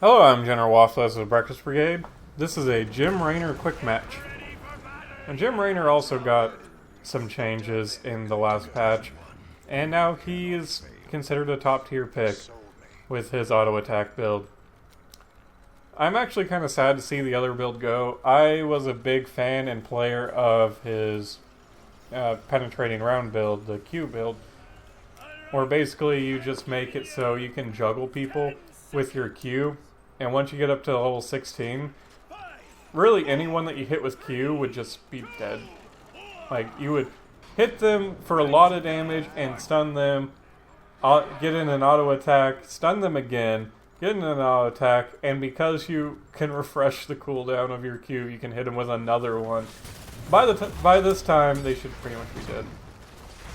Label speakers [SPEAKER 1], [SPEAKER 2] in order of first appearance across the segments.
[SPEAKER 1] Hello, I'm General Waffles of the Breakfast Brigade. This is a Jim Raynor quick match. And Jim Raynor also got some changes in the last patch, and now he is considered a top tier pick with his auto attack build. I'm actually kind of sad to see the other build go. I was a big fan and player of his penetrating round build, the Q build, where basically you just make it so you can juggle people with your Q. And once you get up to level 16, really anyone that you hit with Q would just be dead. Like, you would hit them for a lot of damage and stun them, get in an auto attack, stun them again, get in an auto attack, and because you can refresh the cooldown of your Q, you can hit them with another one. By this time, they should pretty much be dead.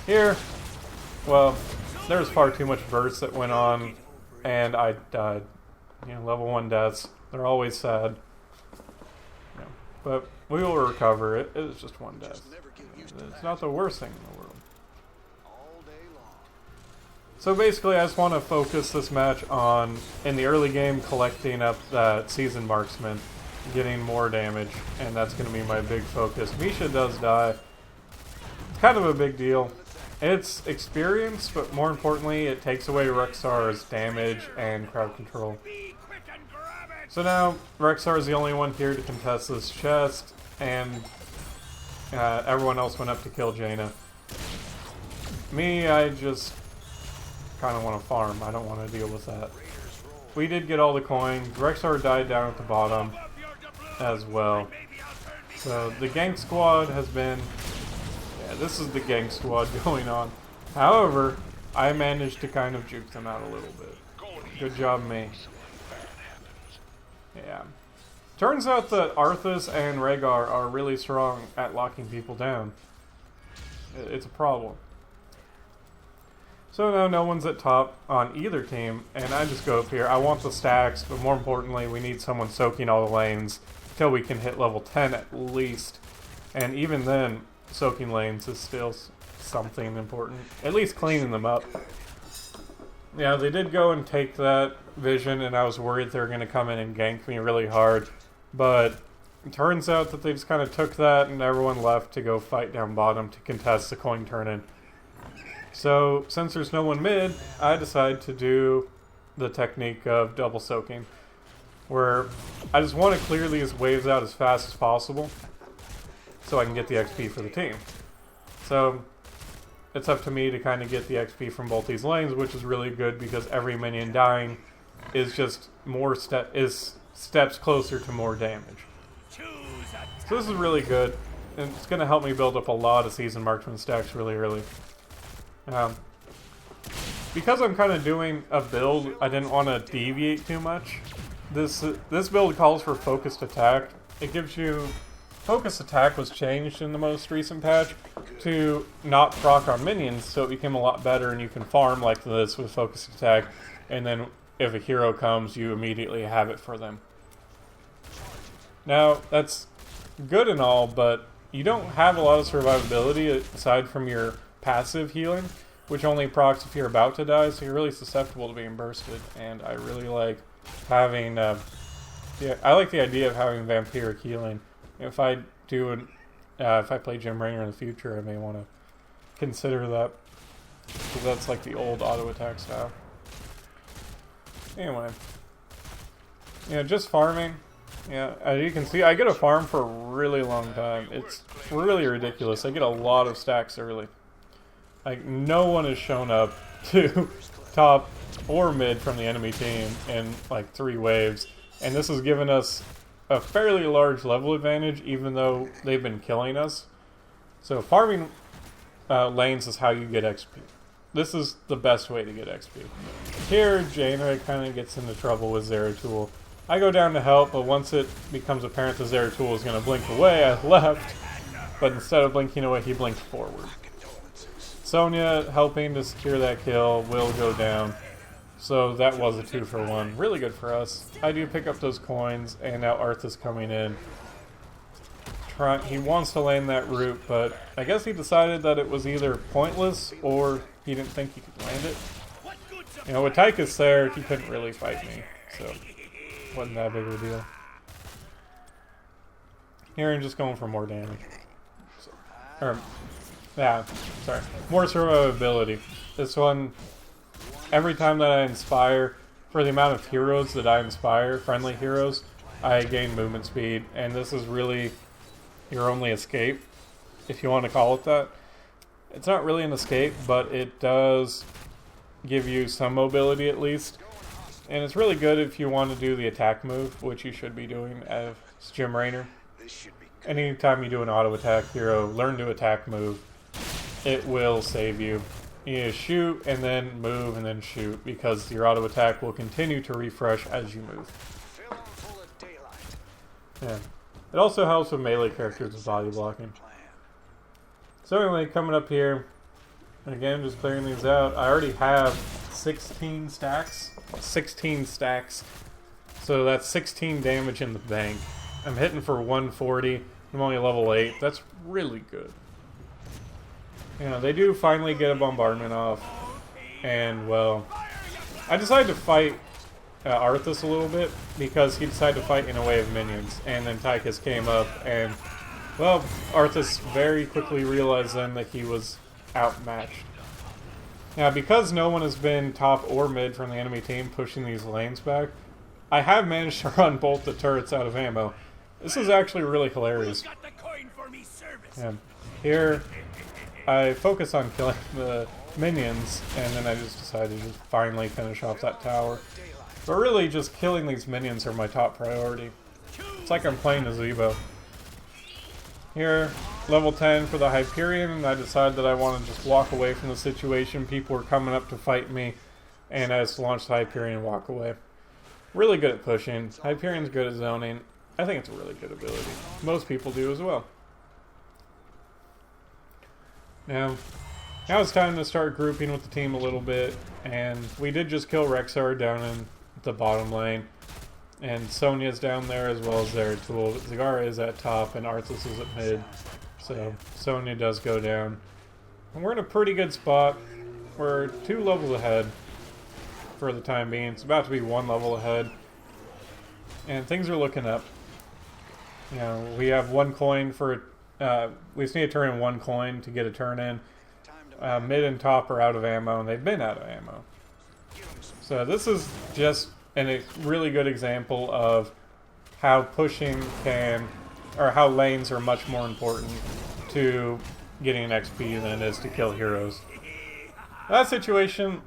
[SPEAKER 1] Here, well, there was far too much burst that went on, and I died. You know, level 1 deaths, they're always sad. You know, but we will recover it. It was just one death. It's not the worst thing in the world. So basically, I just want to focus this match on, in the early game, collecting up that Seasoned Marksman, getting more damage, and that's going to be my big focus. Misha does die. It's kind of a big deal. It's experience, but more importantly, it takes away Rexar's damage and crowd control. So now, Rexar is the only one here to contest this chest, and everyone else went up to kill Jaina. Me, I just kind of want to farm. I don't want to deal with that. We did get all the coins. Rexar died down at the bottom as well. So the gank squad has been... yeah, this is the gank squad going on. However, I managed to kind of juke them out a little bit. Good job, me. Yeah. Turns out that Arthas and Rhaegar are really strong at locking people down. It's a problem. So now no one's at top on either team, and I just go up here. I want the stacks, but more importantly, we need someone soaking all the lanes till we can hit level 10 at least. And even then, soaking lanes is still something important. At least cleaning them up. Yeah, they did go and take that vision, and I was worried they were going to come in and gank me really hard. But it turns out that they just kind of took that, and everyone left to go fight down bottom to contest the coin turn-in. So, since there's no one mid, I decided to do the technique of double soaking, where I just want to clear these waves out as fast as possible so I can get the XP for the team. So, it's up to me to kind of get the XP from both these lanes, which is really good because every minion dying is just more steps closer to more damage. So this is really good, and it's going to help me build up a lot of Seasoned Marksman stacks really early. Because I'm kind of doing a build, I didn't want to deviate too much. This build calls for focused attack. It gives you... Focus attack was changed in the most recent patch to not proc on minions, so it became a lot better, and you can farm like this with focused attack, and then if a hero comes, you immediately have it for them. Now, that's good and all, but you don't have a lot of survivability aside from your passive healing, which only procs if you're about to die, so you're really susceptible to being bursted, and I really like having... I like the idea of having vampiric healing. If I play Jim Raynor in the future, I may want to consider that, because that's like the old auto attack style. Anyway, yeah, just farming. Yeah, as you can see, I get a farm for a really long time. It's really ridiculous. I get a lot of stacks early. Like, no one has shown up to top or mid from the enemy team in like 3 waves, and this has given us a fairly large level advantage, even though they've been killing us. So farming lanes is how you get XP. This is the best way to get XP. Here, Jaina kind of gets into trouble with Zeratul. I go down to help, but once it becomes apparent that Zeratul is going to blink away, I left. But instead of blinking away, he blinked forward. Sonya, helping to secure that kill, will go down. So that was a 2-for-1. Really good for us. I do pick up those coins, and now Arthas coming in. He wants to land that root, but I guess he decided that it was either pointless or he didn't think he could land it. You know, with Tychus there, he couldn't really fight me. So wasn't that big of a deal. Here I'm just going for more damage. Sorry. More survivability. This one, every time that I inspire, for the amount of heroes that I inspire, friendly heroes, I gain movement speed. And this is really your only escape, if you want to call it that. It's not really an escape, but it does give you some mobility at least. And it's really good if you want to do the attack move, which you should be doing as Jim Raynor. Anytime you do an auto attack hero, learn to attack move, it will save you. You need to shoot and then move and then shoot, because your auto attack will continue to refresh as you move. Yeah. It also helps with melee characters with body blocking. So anyway, coming up here, and again, just clearing these out. I already have 16 stacks. 16 stacks. So that's 16 damage in the bank. I'm hitting for 140. I'm only level 8. That's really good. You know, they do finally get a bombardment off. And, well, I decided to fight Arthas a little bit because he decided to fight in a wave of minions. And then Tychus came up and, well, Arthas very quickly realized then that he was outmatched. Now, because no one has been top or mid from the enemy team pushing these lanes back, I have managed to run both the turrets out of ammo. This is actually really hilarious. And here, I focus on killing the minions, and then I just decided to just finally finish off that tower. But really, just killing these minions are my top priority. It's like I'm playing a Zebo. Here, level 10 for the Hyperion, and I decided that I want to just walk away from the situation. People were coming up to fight me, and I just launched the Hyperion and walk away. Really good at pushing. Hyperion's good at zoning. I think it's a really good ability. Most people do as well. Now it's time to start grouping with the team a little bit, and we did just kill Rexar down in the bottom lane. And Sonya's down there as well as Zeratul. Zagara is at top and Arthas is at mid. So Sonya does go down. And we're in a pretty good spot. We're 2 levels ahead for the time being. It's about to be 1 level ahead. And things are looking up. You know, we have 1 coin for... we just need to turn in 1 coin to get a turn in. Mid and top are out of ammo, and they've been out of ammo. So this is just a really good example of how pushing can, or how lanes are much more important to getting an XP than it is to kill heroes. That situation,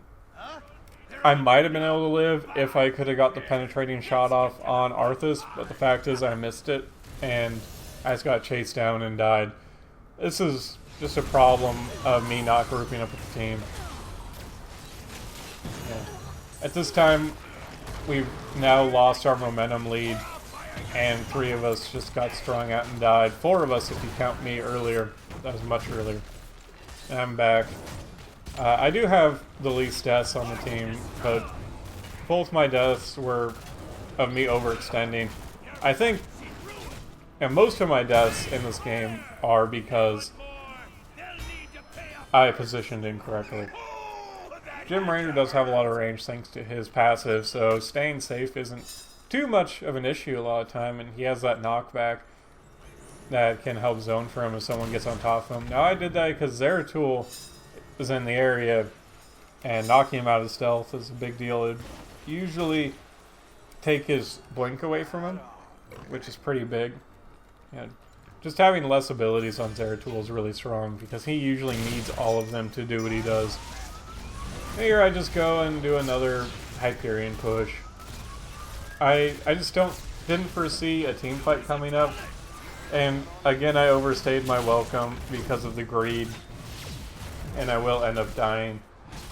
[SPEAKER 1] I might have been able to live if I could have got the penetrating shot off on Arthas, but the fact is I missed it, and I just got chased down and died. This is just a problem of me not grouping up with the team. Yeah. At this time, we've now lost our momentum lead, and 3 of us just got strung out and died. 4 of us if you count me earlier. That was much earlier. And I'm back. I do have the least deaths on the team, but both my deaths were of me overextending. I think, and most of my deaths in this game are because I positioned incorrectly. Jim Raynor does have a lot of range thanks to his passive, so staying safe isn't too much of an issue a lot of time, and he has that knockback that can help zone for him if someone gets on top of him. Now I did that because Zeratul is in the area, and knocking him out of stealth is a big deal. It'd usually take his blink away from him, which is pretty big. And just having less abilities on Zeratul is really strong, because he usually needs all of them to do what he does. Here I just go and do another Hyperion push. I just didn't foresee a team fight coming up, and again I overstayed my welcome because of the greed, and I will end up dying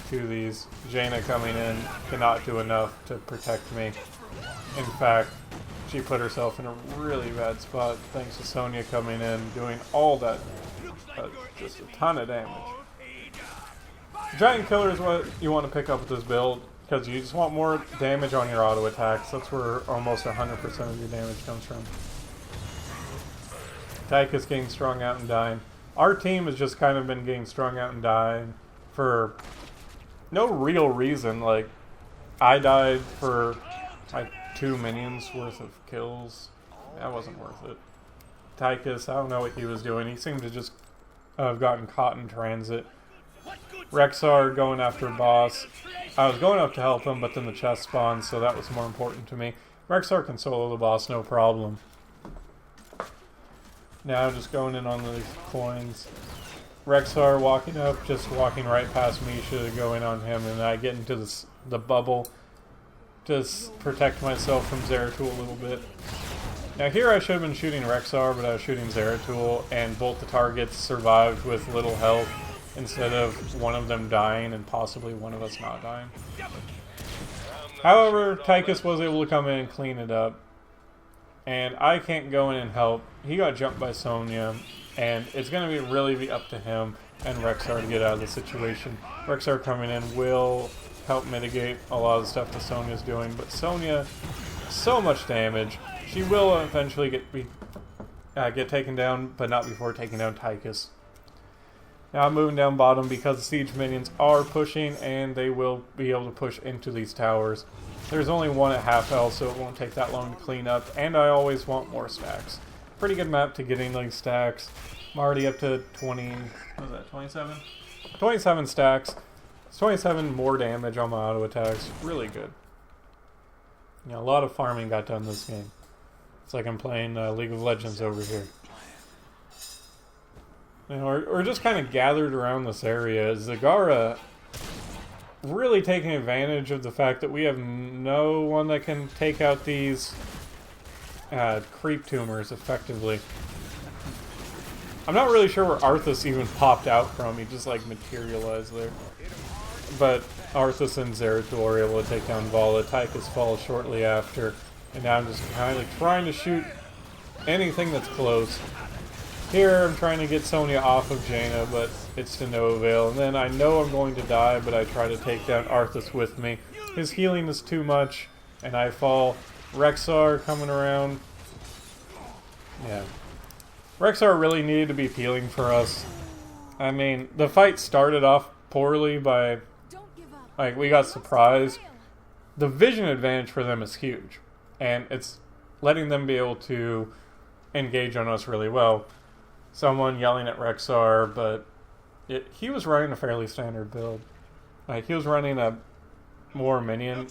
[SPEAKER 1] to these. Jaina coming in cannot do enough to protect me. In fact, she put herself in a really bad spot thanks to Sonya coming in, doing all that, just a ton of damage. Giant Killer is what you want to pick up with this build, because you just want more damage on your auto attacks. That's where almost 100% of your damage comes from. Tychus getting strung out and dying. Our team has just kind of been getting strung out and dying for no real reason. Like, I died for like 2 minions worth of kills. That wasn't worth it. Tychus, I don't know what he was doing. He seemed to just have gotten caught in transit. Rexar going after boss. I was going up to help him, but then the chest spawned, so that was more important to me. Rexar can solo the boss, no problem. Now just going in on these coins. Rexar walking up, just walking right past Misha to go in on him, and I get into the bubble. Just protect myself from Zeratul a little bit. Now here I should have been shooting Rexar, but I was shooting Zeratul, and both the targets survived with little health instead of one of them dying and possibly one of us not dying. However, Tychus was able to come in and clean it up, and I can't go in and help. He got jumped by Sonya, and it's going to really be up to him and Rexar to get out of the situation. Rexar coming in will help mitigate a lot of the stuff that Sonya's doing, but Sonya, so much damage. She will eventually get taken down, but not before taking down Tychus. Now I'm moving down bottom because the siege minions are pushing, and they will be able to push into these towers. There's only one at half health, so it won't take that long to clean up, and I always want more stacks. Pretty good map to getting these stacks. I'm already up to 20, what was that, 27? 27 stacks. It's 27 more damage on my auto attacks. Really good. You know, a lot of farming got done this game. It's like I'm playing League of Legends over here. You know, we're just kind of gathered around this area. Zagara really taking advantage of the fact that we have no one that can take out these creep tumors effectively. I'm not really sure where Arthas even popped out from. He just like materialized there. But Arthas and Zeratul are able to take down Vala. Tychus falls shortly after. And now I'm just kind of trying to shoot anything that's close. Here I'm trying to get Sonya off of Jaina, but it's to no avail. And then I know I'm going to die, but I try to take down Arthas with me. His healing is too much, and I fall. Rexar coming around. Yeah. Rexar really needed to be healing for us. I mean, the fight started off poorly by... like, we got surprised. The vision advantage for them is huge. And it's letting them be able to engage on us really well. Someone yelling at Rexar, but he was running a fairly standard build. Like, he was running a more minion.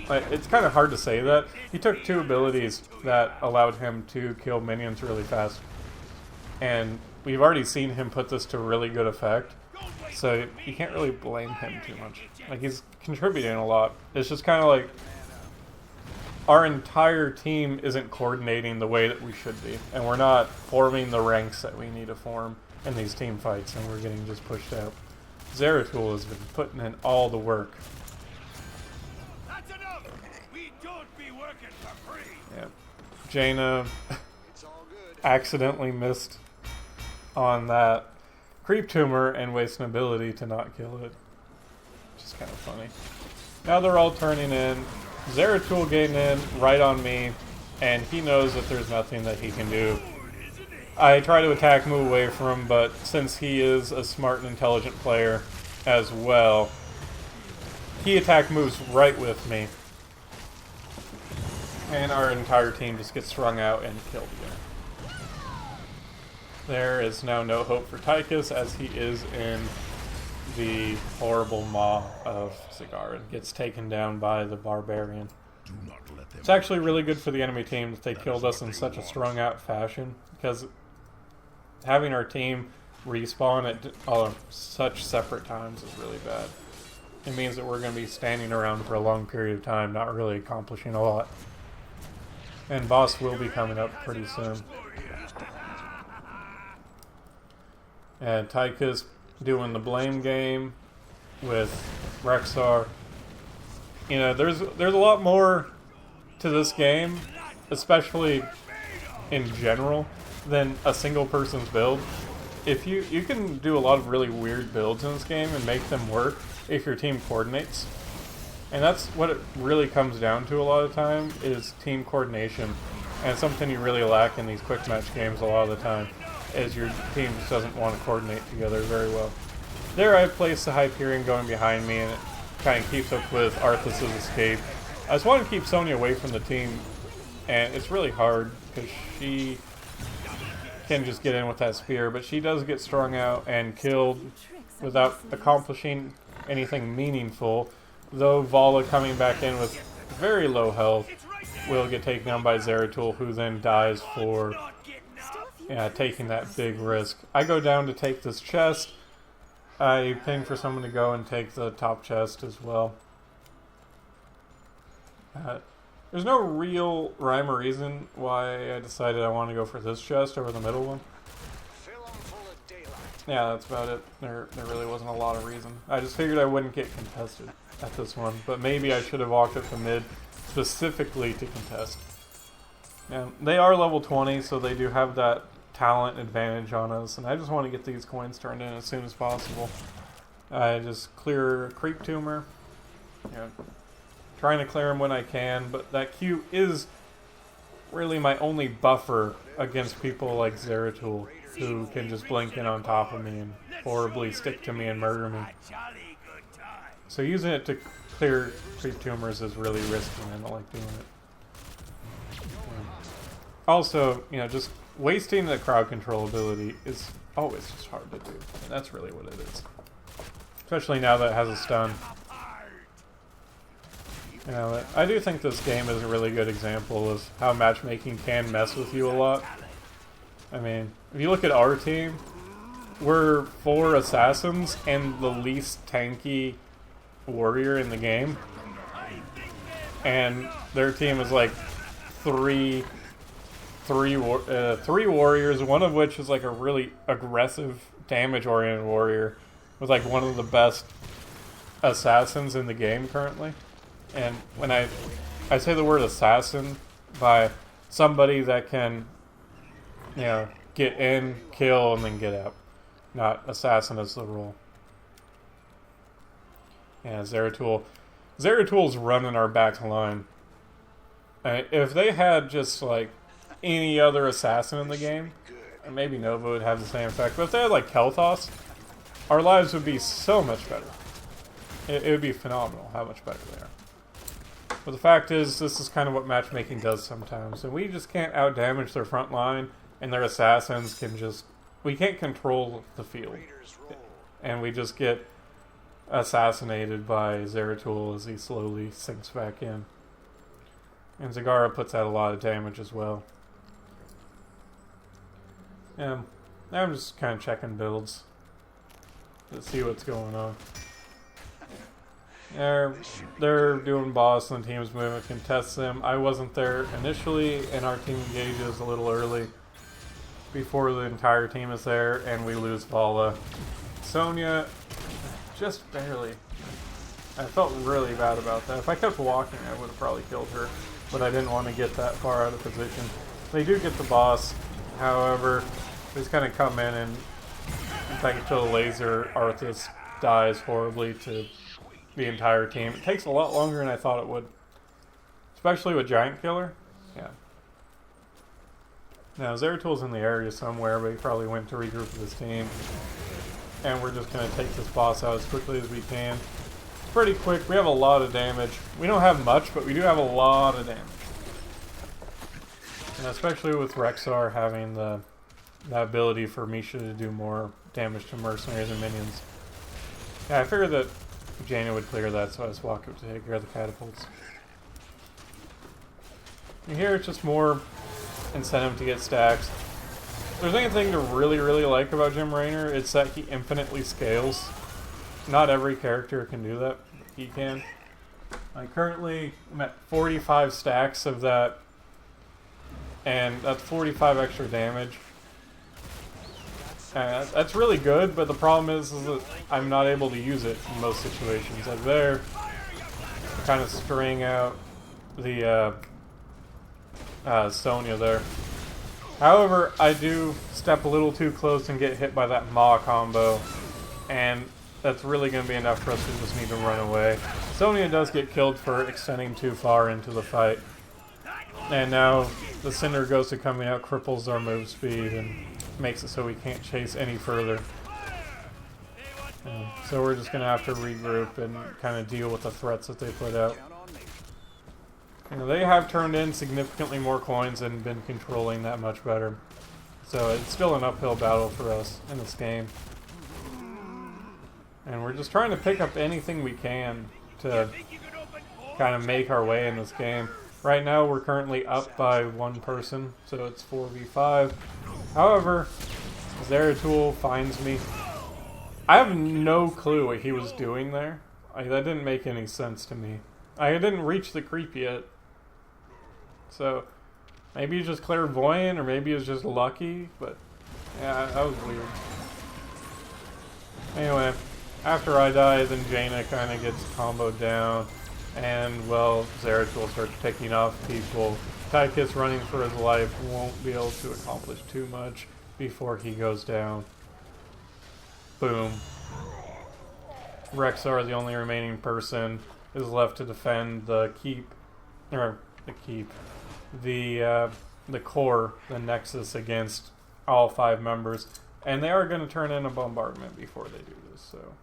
[SPEAKER 1] Like, it's kind of hard to say that. He took 2 abilities that allowed him to kill minions really fast. And we've already seen him put this to really good effect. So you can't really blame him too much. Like, he's contributing a lot. It's just kind of like our entire team isn't coordinating the way that we should be. And we're not forming the ranks that we need to form in these team fights, and we're getting just pushed out. Zeratul has been putting in all the work.
[SPEAKER 2] That's enough. We don't be working for free.
[SPEAKER 1] Yeah. Jaina accidentally missed on that creep tumor and wasted an ability to not kill it. Which is kind of funny. Now they're all turning in. Zeratul getting in right on me, and he knows that there's nothing that he can do. I try to attack, move away from him, but since he is a smart and intelligent player as well, he attack moves right with me. And our entire team just gets strung out and killed again. There is now no hope for Tychus, as he is in the horrible maw of Zagara and gets taken down by the barbarian. It's actually really good for the enemy team that they killed us in such a strung out fashion, because having our team respawn at such separate times is really bad. It means that we're going to be standing around for a long period of time, not really accomplishing a lot. And boss will be coming up pretty soon. And Tychus doing the blame game with Rexar. You know, there's a lot more to this game, especially in general, than a single person's build. If you can do a lot of really weird builds in this game and make them work if your team coordinates. And that's what it really comes down to a lot of time, is team coordination. And it's something you really lack in these quick match games a lot of the time, is your team just doesn't want to coordinate together very well. There I placed the Hyperion going behind me, and it kind of keeps up with Arthas' escape. I just want to keep Sonya away from the team, and it's really hard because she can just get in with that spear, but she does get strung out and killed without accomplishing anything meaningful, though Vala coming back in with very low health will get taken down by Zeratul, who then dies for taking that big risk. I go down to take this chest. I ping for someone to go and take the top chest as well. There's no real rhyme or reason why I decided I want to go for this chest over the middle one. Yeah, that's about it. There really wasn't a lot of reason. I just figured I wouldn't get contested at this one, but maybe I should have walked up to mid specifically to contest. And they are level 20, so they do have that talent advantage on us, and I just want to get these coins turned in as soon as possible. I just clear Creep Tumor, trying to clear him when I can, but that Q is really my only buffer against people like Zeratul, who can just blink in on top of me and horribly stick to me and murder me. So using it to clear Creep Tumors is really risky, and I don't like doing it. Also, just wasting the crowd control ability is always just hard to do, and that's really what it is. Especially now that it has a stun. I do think this game is a really good example of how matchmaking can mess with you a lot. I mean, if you look at our team, we're 4 assassins and the least tanky warrior in the game. And their team is like three warriors, one of which is like a really aggressive, damage-oriented warrior with like one of the best assassins in the game currently. And when I say the word assassin by somebody that can, get in, kill, and then get out. Not assassin as the role. Yeah, Zeratul. Zeratul's running our back line. If they had just like any other assassin in the game, and maybe Nova would have the same effect, but if they had like Kel'Thas, our lives would be so much better. It would be phenomenal how much better they are. But the fact is, this is kind of what matchmaking does sometimes, and we just can't outdamage their front line, and their assassins can just... We can't control the field, and we just get assassinated by Zeratul as he slowly sinks back in. And Zagara puts out a lot of damage as well. And I'm just kind of checking builds to see what's going on. They're doing boss and the team's moving to contest them. I wasn't there initially, and our team engages a little early before the entire team is there, and we lose Vala. Sonya, just barely. I felt really bad about that. If I kept walking, I would have probably killed her, but I didn't want to get that far out of position. They do get the boss, however, they just kind of come in and thanks to the laser, Arthas dies horribly to the entire team. It takes a lot longer than I thought it would. Especially with Giant Killer. Yeah. Now, Zeratul's in the area somewhere, but he probably went to regroup with his team. And we're just going to take this boss out as quickly as we can. It's pretty quick. We have a lot of damage. We don't have much, but we do have a lot of damage. And especially with Rexar having the ability for Misha to do more damage to mercenaries and minions. Yeah, I figured that Jaina would clear that, so I just walked up to take care of the catapults. And here it's just more incentive to get stacks. If there's anything to really, really like about Jim Raynor, it's that he infinitely scales. Not every character can do that, but he can. Currently, I'm at 45 stacks of that, and that's 45 extra damage. That's really good, but the problem is that I'm not able to use it in most situations. Like there, kind of straying out the Sonya there. However, I do step a little too close and get hit by that Maw combo, and that's really going to be enough for us to just need to run away. Sonya does get killed for extending too far into the fight, and now the Cinder Ghost coming out cripples our move speed and makes it so we can't chase any further. So we're just going to have to regroup and kind of deal with the threats that they put out. You know, they have turned in significantly more coins and been controlling that much better. So it's still an uphill battle for us in this game. And we're just trying to pick up anything we can to kind of make our way in this game. Right now we're currently up by one person, so it's 4v5. However, Zeratul finds me. I have no clue what he was doing there. That didn't make any sense to me. I didn't reach the creep yet. So, maybe he's just clairvoyant, or maybe he was just lucky, but yeah, that was weird. Anyway, after I die, then Jaina kind of gets comboed down, and, well, Zeratul starts picking off people. Tychus, running for his life, won't be able to accomplish too much before he goes down. Boom. Rexar, the only remaining person, is left to defend the the core, the Nexus, against all 5 members, and they are going to turn in a bombardment before they do this. So,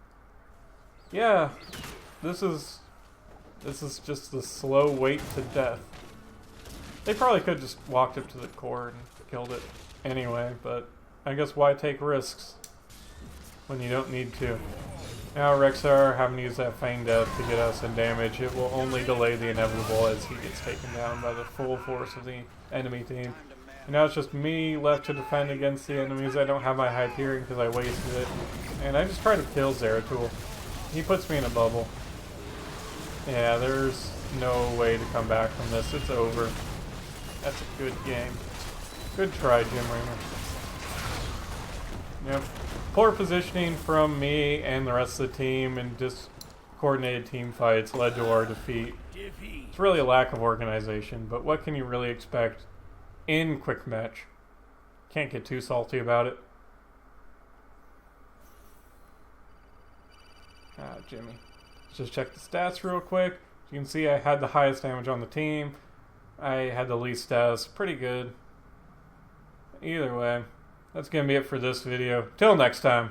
[SPEAKER 1] yeah, this is just the slow wait to death. They probably could just walked up to the core and killed it anyway, but I guess why take risks when you don't need to? Now Rexar having to use that Feign Death to get us in damage. It will only delay the inevitable as he gets taken down by the full force of the enemy team. And now it's just me left to defend against the enemies. I don't have my Hyperion because I wasted it. And I just try to kill Zeratul. He puts me in a bubble. Yeah, there's no way to come back from this. It's over. That's a good game. Good try, Jim Raynor. Yep. Poor positioning from me and the rest of the team and discoordinated team fights led to our defeat. It's really a lack of organization, but what can you really expect in quick match? Can't get too salty about it. Ah, Jimmy. Let's just check the stats real quick. As you can see, I had the highest damage on the team. I had the least stats. Pretty good. Either way, that's going to be it for this video. Till next time.